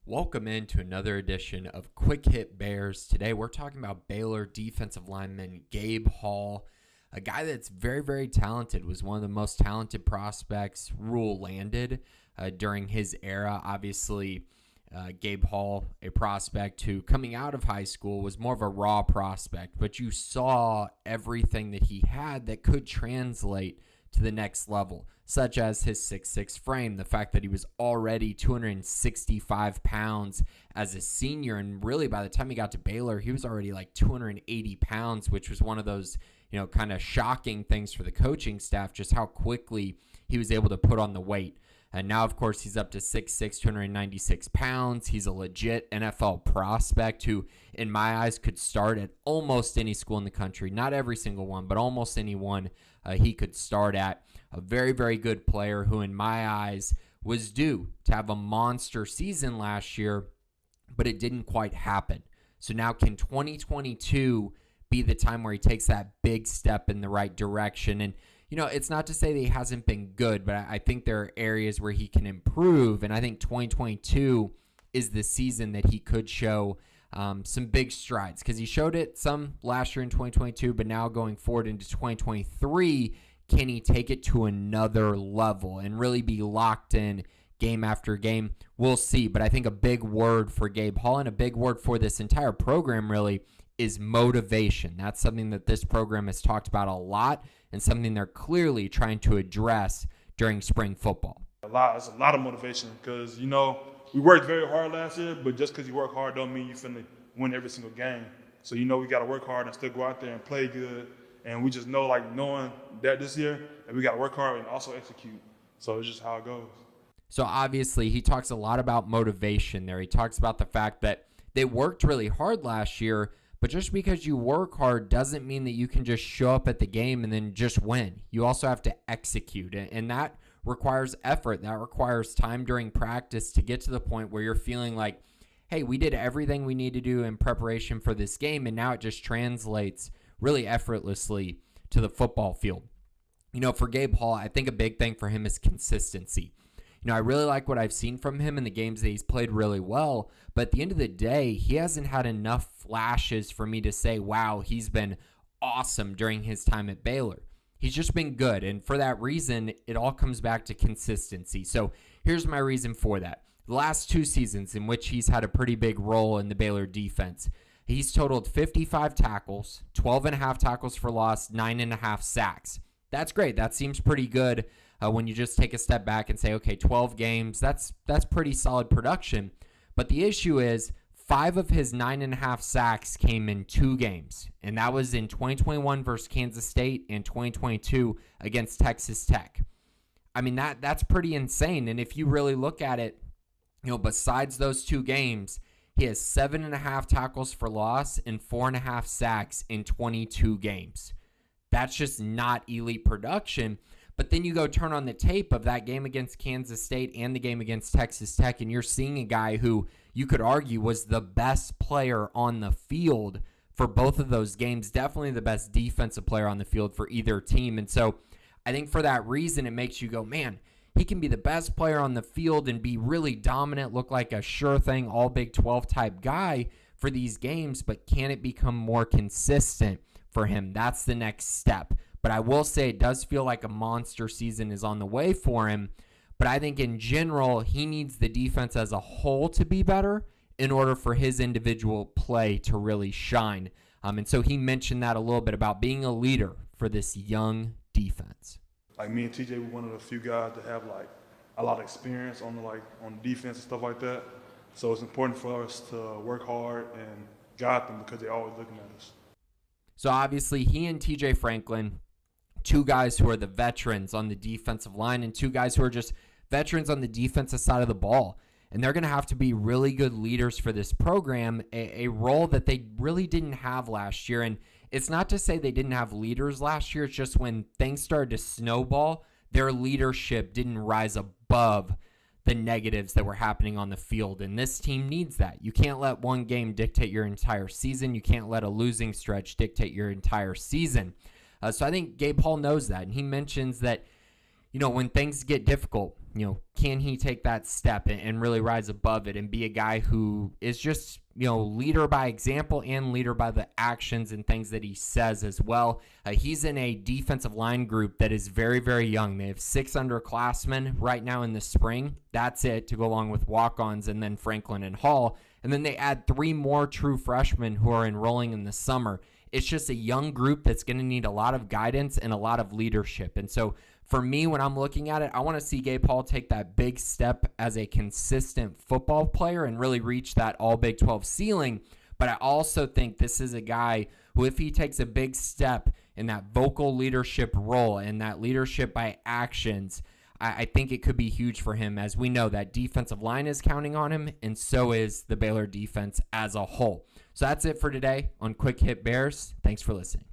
Welcome into another edition of Quick Hit Bears. Today we're talking about Baylor defensive lineman Gabe Hall, a guy that's very, very talented, was one of the most talented prospects Rule landed during his era. Obviously, Gabe Hall, a prospect who coming out of high school was more of a raw prospect, but you saw everything that he had that could translate to the next level, such as his 6'6" frame, the fact that he was already 265 pounds as a senior, and really by the time he got to Baylor, he was already like 280 pounds, which was one of those, kind of shocking things for the coaching staff, just how quickly he was able to put on the weight. And now, of course, he's up to 6'6", 296 pounds. He's a legit NFL prospect who, in my eyes, could start at almost any school in the country. Not every single one, but almost any one he could start at. A very, very good player who, in my eyes, was due to have a monster season last year, but it didn't quite happen. So now can 2022 be the time where he takes that big step in the right direction? And it's not to say that he hasn't been good, but I think there are areas where he can improve, and I think 2022 is the season that he could show some big strides, because he showed it some last year in 2022, but now going forward into 2023, can he take it to another level and really be locked in game after game? We'll see, but I think a big word for Gabe Hall and a big word for this entire program really is motivation. That's something that this program has talked about a lot and something they're clearly trying to address during spring football. It's a lot of motivation because, we worked very hard last year, but just because you work hard don't mean you're finna win every single game. So, we got to work hard and still go out there and play good. And we just know, knowing that this year, that we got to work hard and also execute. So it's just how it goes. So obviously he talks a lot about motivation there. He talks about the fact that they worked really hard last year, but just because you work hard doesn't mean that you can just show up at the game and then just win. You also have to execute, and that requires effort. That requires time during practice to get to the point where you're feeling like, hey, we did everything we need to do in preparation for this game, and now it just translates really effortlessly to the football field. For Gabe Hall, I think a big thing for him is consistency. I really like what I've seen from him in the games that he's played really well, but at the end of the day, he hasn't had enough flashes for me to say, wow, he's been awesome during his time at Baylor. He's just been good, and for that reason, it all comes back to consistency. So here's my reason for that. The last two seasons in which he's had a pretty big role in the Baylor defense, he's totaled 55 tackles, 12.5 tackles for loss, 9.5 sacks. That's great. That seems pretty good when you just take a step back and say, okay, 12 games, that's pretty solid production. But the issue is 5 of his 9.5 sacks came in 2 games, and that was in 2021 versus Kansas State and 2022 against Texas Tech. I mean, that's pretty insane. And if you really look at it, besides those 2 games, he has 7.5 tackles for loss and 4.5 sacks in 22 games. That's just not elite production. But then you go turn on the tape of that game against Kansas State and the game against Texas Tech, and you're seeing a guy who you could argue was the best player on the field for both of those games, definitely the best defensive player on the field for either team. And so I think for that reason, it makes you go, man, he can be the best player on the field and be really dominant, look like a sure thing, all Big 12 type guy for these games, but can it become more consistent for him? That's the next step. But I will say it does feel like a monster season is on the way for him. But I think in general, he needs the defense as a whole to be better in order for his individual play to really shine. And so he mentioned that a little bit about being a leader for this young defense. Like me and TJ, we're one of the few guys that have a lot of experience on defense and stuff like that. So it's important for us to work hard and guide them because they're always looking at us. So obviously he and TJ Franklin, 2 guys who are the veterans on the defensive line and 2 guys who are just veterans on the defensive side of the ball. And they're going to have to be really good leaders for this program, a role that they really didn't have last year. And it's not to say they didn't have leaders last year. It's just when things started to snowball, their leadership didn't rise above the negatives that were happening on the field. And this team needs that. You can't let one game dictate your entire season. You can't let a losing stretch dictate your entire season. So I think Gabe Hall knows that. And he mentions that when things get difficult, can he take that step and really rise above it and be a guy who is just, leader by example and leader by the actions and things that he says as well. He's in a defensive line group that is very, very young. They have 6 underclassmen right now in the spring. That's it, to go along with walk-ons and then Franklin and Hall. And then they add 3 more true freshmen who are enrolling in the summer. It's just a young group that's going to need a lot of guidance and a lot of leadership. And so for me, when I'm looking at it, I want to see Gabe Hall take that big step as a consistent football player and really reach that all Big 12 ceiling. But I also think this is a guy who, if he takes a big step in that vocal leadership role and that leadership by actions, I think it could be huge for him. As we know, that defensive line is counting on him, and so is the Baylor defense as a whole. So that's it for today on Quick Hit Bears. Thanks for listening.